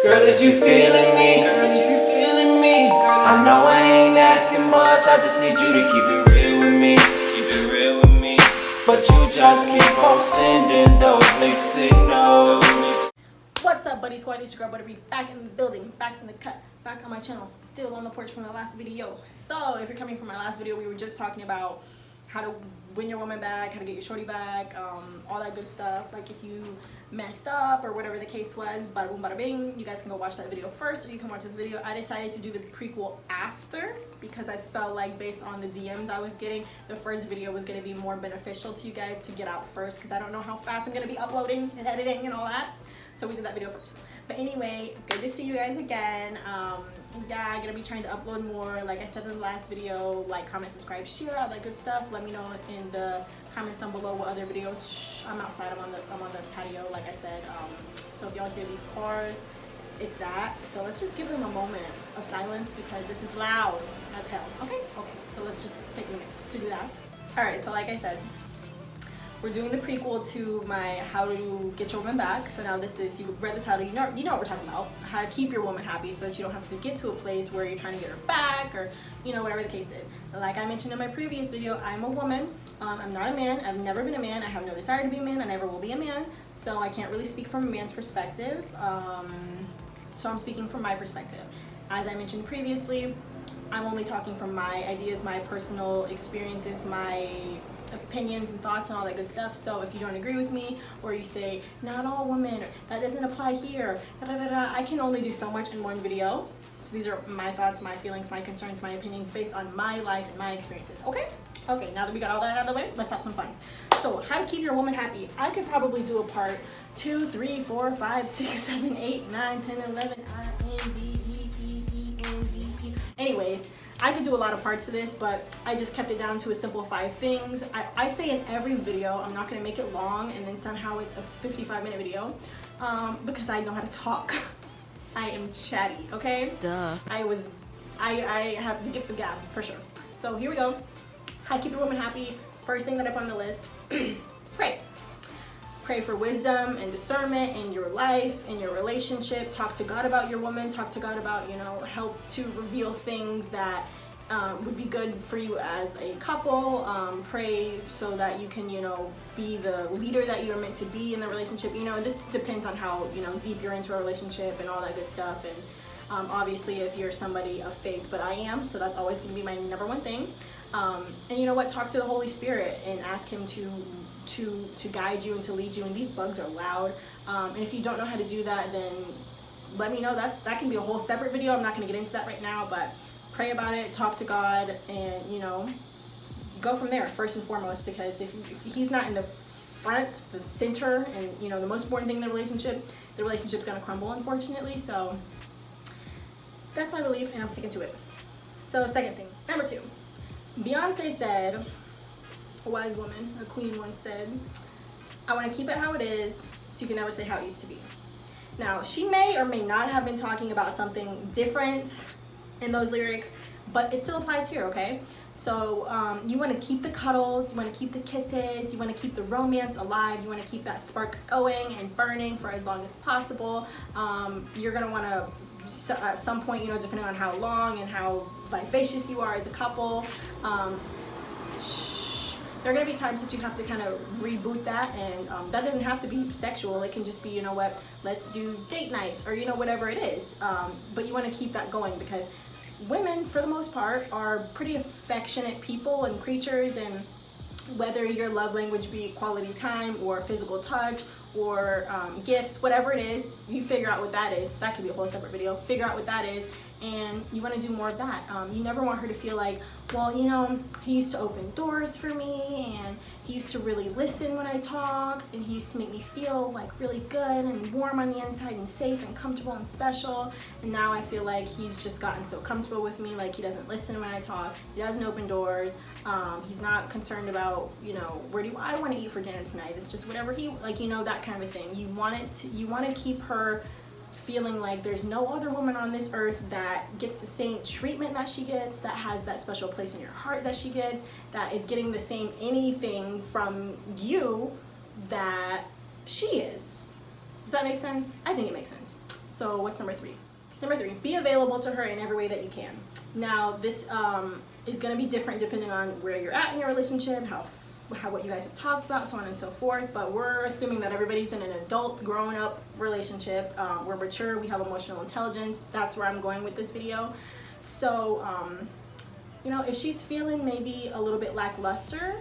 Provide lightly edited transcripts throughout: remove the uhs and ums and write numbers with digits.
Girl, is you feeling me? Girl, is you feeling me? I know I ain't asking much, I just need you to keep it real with me. Keep it real with me. But you just keep on sending those mixed signals. What's up, Buddy Squad? It's your girl Buddy, back in the building, back in the cut, back on my channel, still on the porch from the last video. So if you're coming from my last video, we were just talking about how to win your woman back, how to get your shorty back, all that good stuff. Like if you messed up or whatever the case was, bada boom bada bing, you guys can go watch that video first, or you can watch this video. I decided to do the prequel after because I felt like, based on the DMs I was getting, the first video was going to be more beneficial to you guys to get out first, because I don't know how fast I'm going to be uploading and editing and all that. So we did that video first. But anyway, good to see you guys again. Yeah, I'm gonna be trying to upload more. Like I said in the last video, like, comment, subscribe, share, all that good stuff. Let me know in the comments down below what other videos. I'm outside. I'm on the patio, like I said. So if y'all hear these cars, it's that. So let's just give them a moment of silence because this is loud as hell. Okay. So let's just take a minute to do that. All right. So like I said, we're doing the prequel to my How to Get Your Woman Back. So now this is, you read the title, you know what we're talking about. How to keep your woman happy so that you don't have to get to a place where you're trying to get her back, or, you know, whatever the case is. Like I mentioned in my previous video, I'm a woman. I'm not a man. I've never been a man. I have no desire to be a man. I never will be a man. So I can't really speak from a man's perspective. So I'm speaking from my perspective. As I mentioned previously, I'm only talking from my ideas, my personal experiences, my opinions and thoughts and all that good stuff. So if you don't agree with me, or you say not all women, or that doesn't apply here, I can only do so much in one video. So these are my thoughts, my feelings, my concerns, my opinions based on my life and my experiences. Okay, now that we got all that out of the way, let's have some fun. So how to keep your woman happy. I could probably do a part 2, 3, 4, 5, 6, 7, 8, 9, 10, 11, anyways, I could do a lot of parts of this, but I just kept it down to a simple 5 things. I say in every video, I'm not gonna make it long and then somehow it's a 55-minute video, because I know how to talk. I am chatty, okay? Duh. I have the gift of gab, for sure. So here we go. How to keep your woman happy. First thing that I put on the list, pray. Pray for wisdom and discernment in your life, in your relationship. Talk to God about your woman. Talk to God about, help to reveal things that would be good for you as a couple. Pray so that you can, be the leader that you're meant to be in the relationship. This depends on how, deep you're into a relationship and all that good stuff. And obviously if you're somebody of faith, but I am, so that's always going to be my number one thing. And you know what? Talk to the Holy Spirit and ask him to guide you and to lead you. And these bugs are loud. And if you don't know how to do that, then let me know. That can be a whole separate video. I'm not going to get into that right now, but pray about it, talk to God, and go from there first and foremost, because if he's not in the front, the center, and the most important thing in the relationship's going to crumble, unfortunately. So that's my belief, and I'm sticking to it. So second thing, number 2, Beyonce said, a wise woman, a queen once said, I want to keep it how it is so you can never say how it used to be. Now, she may or may not have been talking about something different in those lyrics, but it still applies here, okay? So you want to keep the cuddles, you want to keep the kisses, you want to keep the romance alive, you want to keep that spark going and burning for as long as possible. You're going to want to, at some point, depending on how long and how vivacious you are as a couple, there are going to be times that you have to kind of reboot that, and that doesn't have to be sexual. It can just be, let's do date nights, or whatever it is. But you want to keep that going, because women, for the most part, are pretty affectionate people and creatures, and whether your love language be quality time or physical touch or gifts, whatever it is, you figure out what that is. That could be a whole separate video. Figure out what that is, and you want to do more of that. You never want her to feel like, well, he used to open doors for me, and he used to really listen when I talked, and he used to make me feel like really good and warm on the inside and safe and comfortable and special, and now I feel like he's just gotten so comfortable with me, like he doesn't listen when I talk, he doesn't open doors, he's not concerned about, where do I want to eat for dinner tonight. It's just whatever he, that kind of thing. You want to keep her feeling like there's no other woman on this earth that gets the same treatment that she gets, that has that special place in your heart that she gets, that is getting the same anything from you that she is. Does that make sense? I think it makes sense. So what's number 3? Number 3, be available to her in every way that you can. Now this is going to be different depending on where you're at in your relationship, how what you guys have talked about, so on and so forth, but we're assuming that everybody's in an adult, grown-up relationship. We're mature, we have emotional intelligence. That's where I'm going with this video. So you know, if she's feeling maybe a little bit lackluster,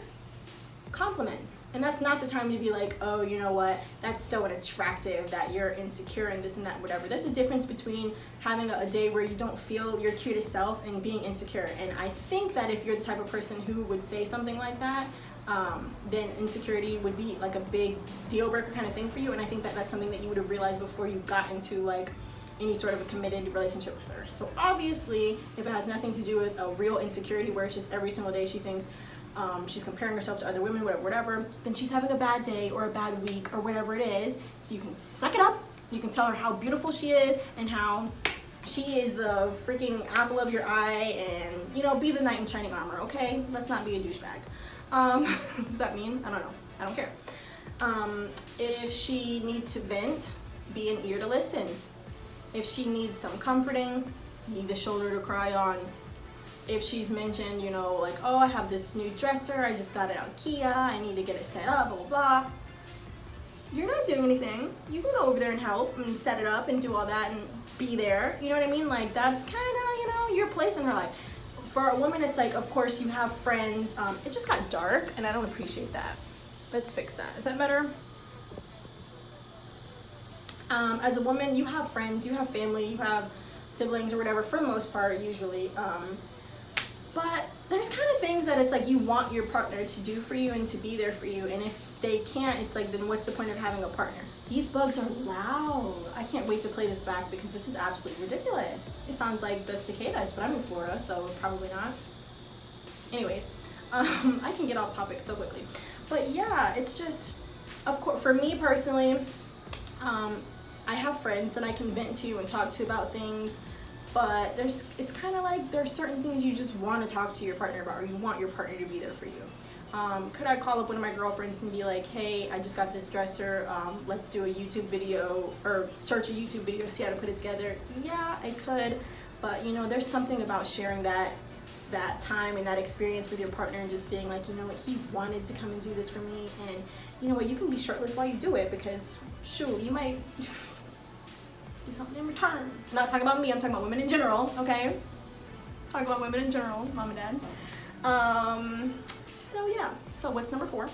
compliments. And that's not the time to be like, oh, you know what, that's so unattractive that you're insecure and this and that, whatever. There's a difference between having a day where you don't feel your cutest self and being insecure. And I think that if you're the type of person who would say something like that, then insecurity would be like a big deal breaker kind of thing for you. And I think that that's something that you would have realized before you got into like any sort of a committed relationship with her. So obviously, if it has nothing to do with a real insecurity where it's just every single day she thinks she's comparing herself to other women, whatever, then she's having a bad day or a bad week or whatever it is. So you can suck it up. You can tell her how beautiful she is and how she is the freaking apple of your eye, and, you know, be the knight in shining armor, okay? Let's not be a douchebag. What does that mean? I don't know. I don't care. If she needs to vent, be an ear to listen. If she needs some comforting, be the shoulder to cry on. If she's mentioned, you know, like, oh, I have this new dresser, I just got it on Kia, I need to get it set up, blah, blah, blah. You're not doing anything. You can go over there and help and set it up and do all that and be there. You know what I mean? Like, that's kind of, you know, your place in her life. For a woman, it's like, of course, you have friends. It just got dark, and I don't appreciate that. Let's fix that. Is that better? As a woman, you have friends, you have family, you have siblings or whatever, for the most part, usually. But there's kind of things that it's like you want your partner to do for you and to be there for you. And if they can't, it's like, then what's the point of having a partner? These bugs are loud. I can't wait to play this back because this is absolutely ridiculous. It sounds like the cicadas, but I'm in Florida, so probably not. Anyways, I can get off topic so quickly. But yeah, it's just, of course, for me personally, I have friends that I can vent to and talk to about things. But it's kind of like there's certain things you just want to talk to your partner about, or you want your partner to be there for you. Could I call up one of my girlfriends and be like, hey, I just got this dresser, let's do a YouTube video, or search a YouTube video, see how to put it together? Yeah, I could, but you know, there's something about sharing that time and that experience with your partner and just feeling like, you know what, he wanted to come and do this for me, and you know what, you can be shirtless while you do it because, shoot, you might something in return. I'm not talking about me, I'm talking about women in general, okay? Talking about women in general, mom and dad. So yeah, so what's number 4?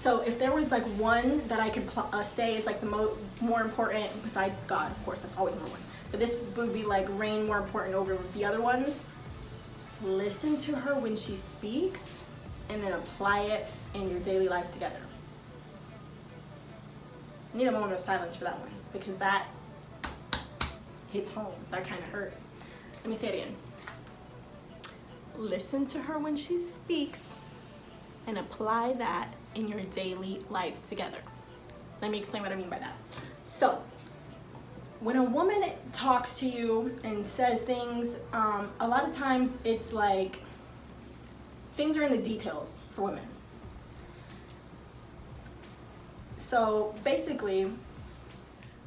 So if there was like one that I could say is like the more important, besides God, of course, that's always number 1, but this would be like reign more important over the other ones. Listen to her when she speaks and then apply it in your daily life together. I need a moment of silence for that one because that hits home. That kind of hurt. Let me say it again. Listen to her when she speaks and apply that in your daily life together. Let me explain what I mean by that. So, when a woman talks to you and says things, a lot of times it's like things are in the details for women. So basically,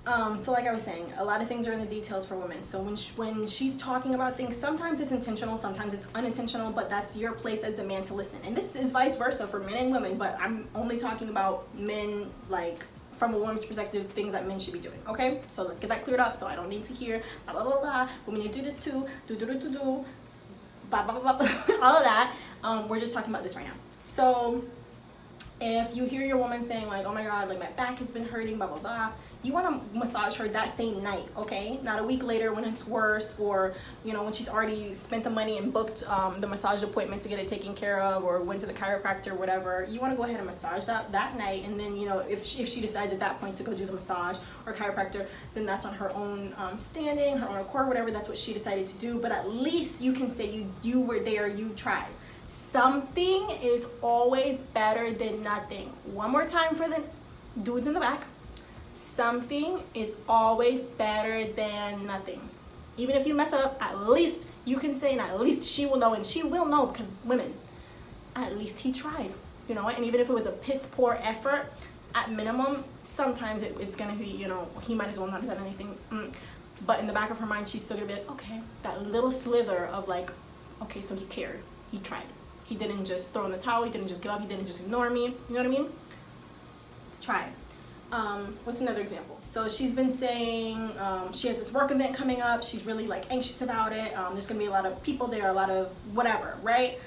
so like I was saying, a lot of things are in the details for women. So when she's talking about things, sometimes it's intentional, sometimes it's unintentional, but that's your place as the man to listen. And this is vice versa for men and women, but I'm only talking about men, like from a woman's perspective, things that men should be doing, okay? So let's get that cleared up so I don't need to hear blah, blah, blah, blah, but we need to do this too, do, blah, blah, blah, blah, all of that. We're just talking about this right now. So if you hear your woman saying like, oh my God, like my back has been hurting, blah, blah, blah, you want to massage her that same night, okay? Not a week later when it's worse, or you know, when she's already spent the money and booked the massage appointment to get it taken care of, or went to the chiropractor, whatever. You want to go ahead and massage that night, and then, you know, if she decides at that point to go do the massage or chiropractor, then that's on her own standing, her own accord, whatever. That's what she decided to do. But at least you can say you were there, you tried. Something is always better than nothing. One more time for the dudes in the back. Something is always better than nothing. Even if you mess up, at least you can say, and at least she will know, and she will know because women, at least he tried, you know. And even if it was a piss poor effort, at minimum, sometimes it's gonna be, you know, he might as well not have done anything. but in the back of her mind, she's still gonna be like, okay, that little slither of like, okay, so he cared, he tried. He didn't just throw in the towel, he didn't just give up, he didn't just ignore me, you know what I mean? Try. What's another example? So she's been saying she has this work event coming up, she's really like anxious about it, there's gonna be a lot of people there, a lot of whatever, right?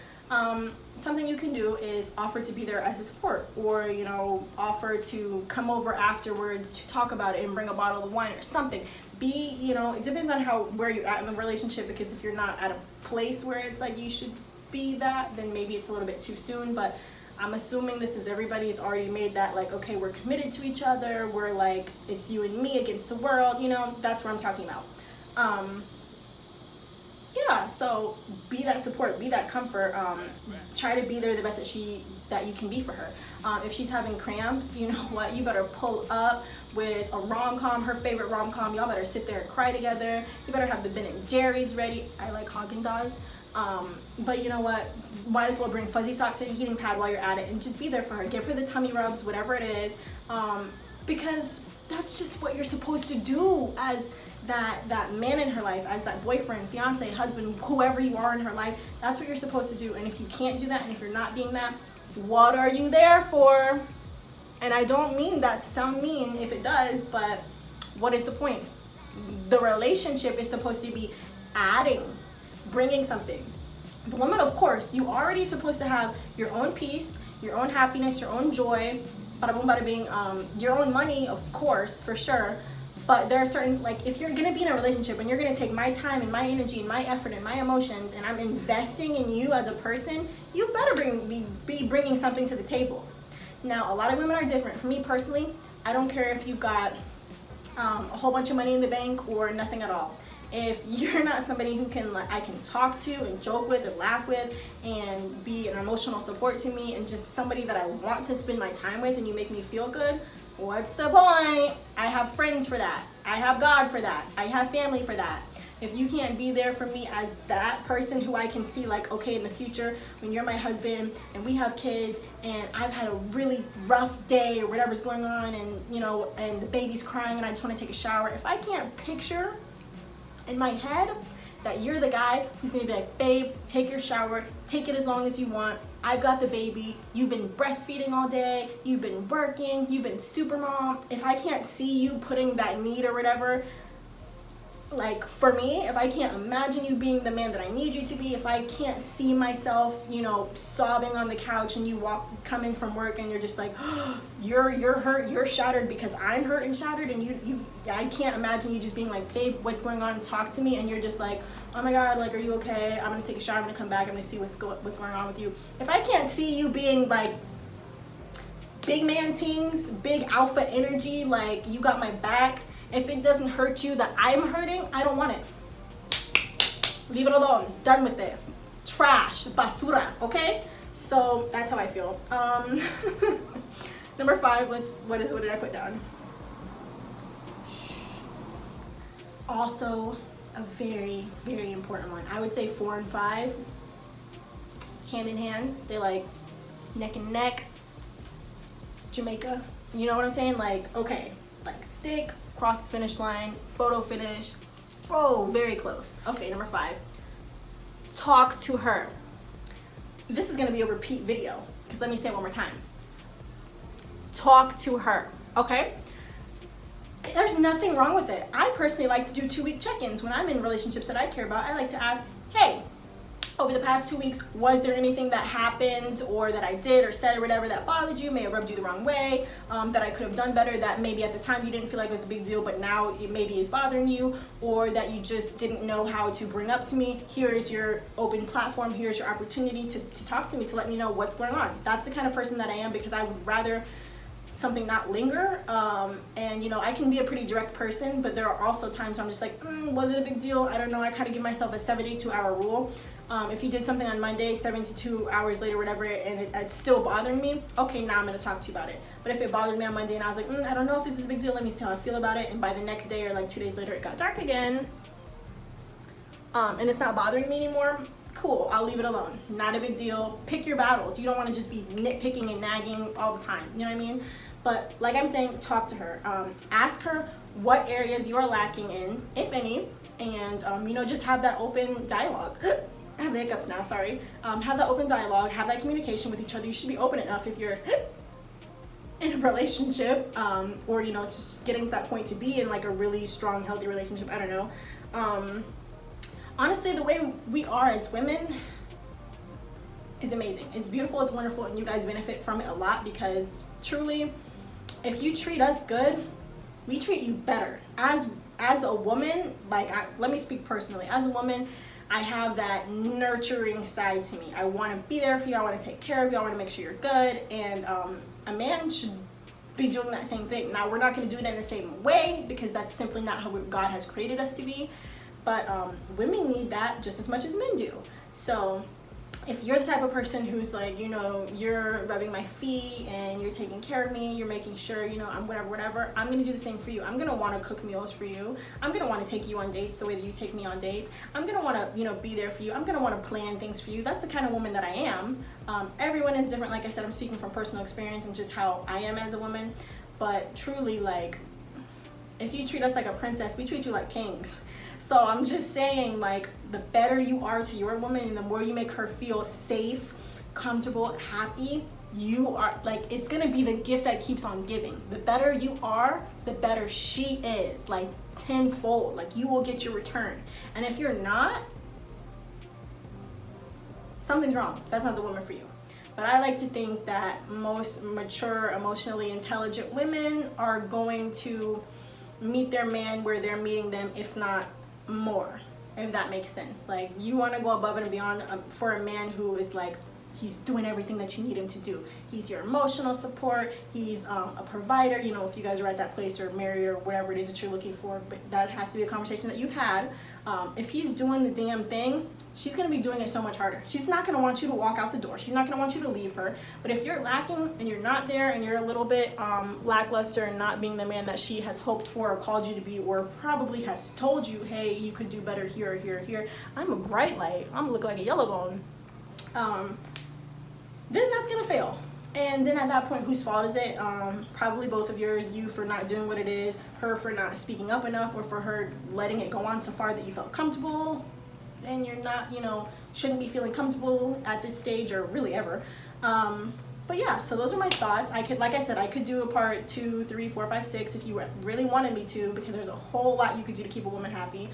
Something you can do is offer to be there as a support, or you know, offer to come over afterwards to talk about it and bring a bottle of wine or something. Be, you know, it depends on where you're at in the relationship, because if you're not at a place where it's like you should be that, then maybe it's a little bit too soon. But I'm assuming this is everybody's already made that, like, okay, we're committed to each other, we're like, it's you and me against the world, you know, that's what I'm talking about. Yeah, so be that support, be that comfort, try to be there the best that you can be for her. If she's having cramps, you know what, you better pull up with a rom-com, her favorite rom-com. Y'all better sit there and cry together. You better have the Ben and Jerry's ready. I like Haagen-Dazs. But you know what, might as well bring fuzzy socks and a heating pad while you're at it, and just be there for her. Give her the tummy rubs, whatever it is, because that's just what you're supposed to do as that man in her life, as that boyfriend, fiance, husband, whoever you are in her life. That's what you're supposed to do. And if you can't do that, and if you're not being that, what are you there for? And I don't mean that to sound mean if it does, but what is the point? The relationship is supposed to be adding, bringing something. The woman, of course, you already supposed to have your own peace, your own happiness, your own joy, bada boom, bada bing, your own money, of course, for sure. But there are certain, like, if you're going to be in a relationship and you're going to take my time and my energy and my effort and my emotions, and I'm investing in you as a person, you better be bringing something to the table. Now, a lot of women are different. For me personally, I don't care if you've got a whole bunch of money in the bank or nothing at all. If you're not somebody who I can talk to and joke with and laugh with and be an emotional support to me, and just somebody that I want to spend my time with, and you make me feel good, what's the point? I have friends for that. I have God for that. I have family for that. If you can't be there for me as that person who I can see, like, okay, in the future, when you're my husband and we have kids and I've had a really rough day or whatever's going on, and you know, and the baby's crying and I just want to take a shower, if I can't picture in my head that you're the guy who's gonna be like, babe, take your shower, take it as long as you want, I've got the baby, you've been breastfeeding all day, you've been working, you've been super mom. If I can't see you putting that need or whatever, like, for me, if I can't imagine you being the man that I need you to be, if I can't see myself, you know, sobbing on the couch and you come in from work and you're just like, oh, you're hurt, you're shattered because I'm hurt and shattered, and I can't imagine you just being like, babe, what's going on, talk to me, and you're just like, oh my God, like, are you okay? I'm gonna take a shower, I'm gonna come back, I'm gonna see what's going on with you. If I can't see you being like big man things, big alpha energy, like, you got my back, if it doesn't hurt you that I'm hurting, I don't want it. Leave it alone. Done with it. Trash. Basura. Okay? So that's how I feel. Number 5, what did I put down? Also a very, very important one. I would say 4 and 5, hand in hand. They like neck and neck. Jamaica. You know what I'm saying? Like, okay, like stick, cross the finish line, photo finish. Oh, very close. Okay, number 5. Talk to her. This is gonna be a repeat video, because let me say it one more time. Talk to her, okay? There's nothing wrong with it. I personally like to do 2-week check-ins. When I'm in relationships that I care about, I like to ask, hey, over the past 2 weeks, was there anything that happened or that I did or said or whatever that bothered you, may have rubbed you the wrong way, that I could have done better, that maybe at the time you didn't feel like it was a big deal, but now it maybe is bothering you, or that you just didn't know how to bring up to me? Here is your open platform. Here's your opportunity to talk to me, to let me know what's going on. That's the kind of person that I am, because I would rather something not linger. And you know, I can be a pretty direct person, but there are also times where I'm just like, was it a big deal? I don't know. I kind of give myself a 72-hour rule. If you did something on Monday, 72 hours later, whatever, and it's still bothering me, okay, now I'm going to talk to you about it. But if it bothered me on Monday and I was like, I don't know if this is a big deal, let me see how I feel about it, and by the next day or like 2 days later it got dark again, and it's not bothering me anymore, cool, I'll leave it alone. Not a big deal. Pick your battles. You don't want to just be nitpicking and nagging all the time, you know what I mean? But like I'm saying, talk to her. Ask her what areas you are lacking in, if any, and just have that open dialogue. I have the hiccups now, sorry. Have that open dialogue, have that communication with each other. You should be open enough if you're in a relationship, or just getting to that point to be in like a really strong, healthy relationship. I don't know. Honestly, the way we are as women is amazing. It's beautiful, it's wonderful, and you guys benefit from it a lot, because truly, if you treat us good, we treat you better. As a woman, let me speak personally. As a woman, I have that nurturing side to me. I want to be there for you. I want to take care of you. I want to make sure you're good. And a man should be doing that same thing. Now, we're not going to do it in the same way, because that's simply not how God has created us to be. But women need that just as much as men do. So if you're the type of person who's like, you're rubbing my feet and you're taking care of me, you're making sure, I'm whatever, I'm going to do the same for you. I'm going to want to cook meals for you. I'm going to want to take you on dates the way that you take me on dates. I'm going to want to, be there for you. I'm going to want to plan things for you. That's the kind of woman that I am. Everyone is different. Like I said, I'm speaking from personal experience and just how I am as a woman. But truly, like, if you treat us like a princess, we treat you like kings. So I'm just saying, like, the better you are to your woman and the more you make her feel safe, comfortable, happy, you are, like, it's gonna be the gift that keeps on giving. The better you are, the better she is, like, tenfold. Like, you will get your return. And if you're not, something's wrong. That's not the woman for you. But I like to think that most mature, emotionally intelligent women are going to meet their man where they're meeting them, if not more, if that makes sense. Like, you want to go above and beyond for a man who is like, he's doing everything that you need him to do. He's your emotional support. He's a provider. If you guys are at that place or married or whatever it is that you're looking for, but that has to be a conversation that you've had. If he's doing the damn thing, she's going to be doing it so much harder. She's not going to want you to walk out the door. She's not going to want you to leave her. But if you're lacking and you're not there and you're a little bit lackluster and not being the man that she has hoped for or called you to be, or probably has told you, hey, you could do better here or here or here. I'm a bright light. I'm going to look like a yellow bone. Then that's going to fail. And then at that point, whose fault is it? Probably both of yours. You for not doing what it is, her for not speaking up enough, or for her letting it go on so far that you felt comfortable. And you're not, shouldn't be feeling comfortable at this stage, or really ever. But yeah, so those are my thoughts. I could, like I said, I could do a part 2, 3, 4, 5, 6 if you really wanted me to, because there's a whole lot you could do to keep a woman happy.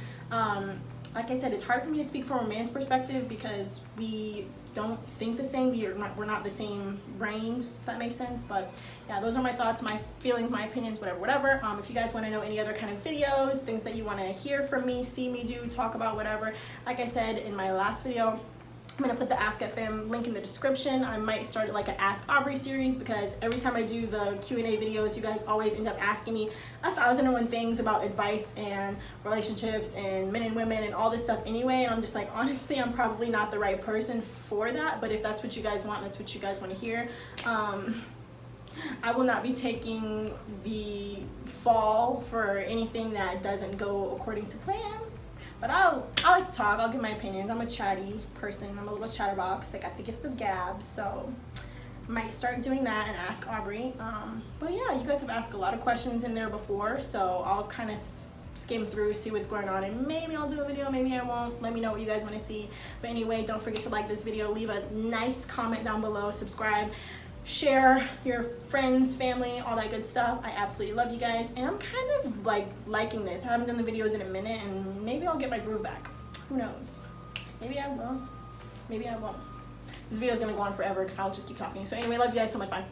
Like I said, it's hard for me to speak from a man's perspective because we don't think the same. We're not the same brained, if that makes sense. But yeah, those are my thoughts, my feelings, my opinions, whatever. If you guys want to know any other kind of videos, things that you want to hear from me, see me do, talk about, whatever, like I said in my last video, I'm going to put the Ask FM link in the description. I might start like an Ask Aubrey series, because every time I do the Q&A videos, you guys always end up asking me 1,001 things about advice and relationships and men and women and all this stuff anyway. And I'm just like, honestly, I'm probably not the right person for that. But if that's what you guys want, that's what you guys want to hear. I will not be taking the fall for anything that doesn't go according to plan. But I like to talk. I'll give my opinions. I'm a chatty person. I'm a little chatterbox. I got the gift of gab, so might start doing that and Ask Aubrey. But yeah, you guys have asked a lot of questions in there before, so I'll kind of skim through, see what's going on, and maybe I'll do a video, maybe I won't. Let me know what you guys want to see. But anyway, don't forget to like this video, leave a nice comment down below, subscribe, share your friends, family, all that good stuff. I absolutely love you guys, and I'm kind of like liking this. I haven't done the videos in a minute, and maybe I'll get my groove back. Who knows? Maybe I will. Maybe I won't. This video is gonna go on forever because I'll just keep talking. So anyway, love you guys so much. Bye.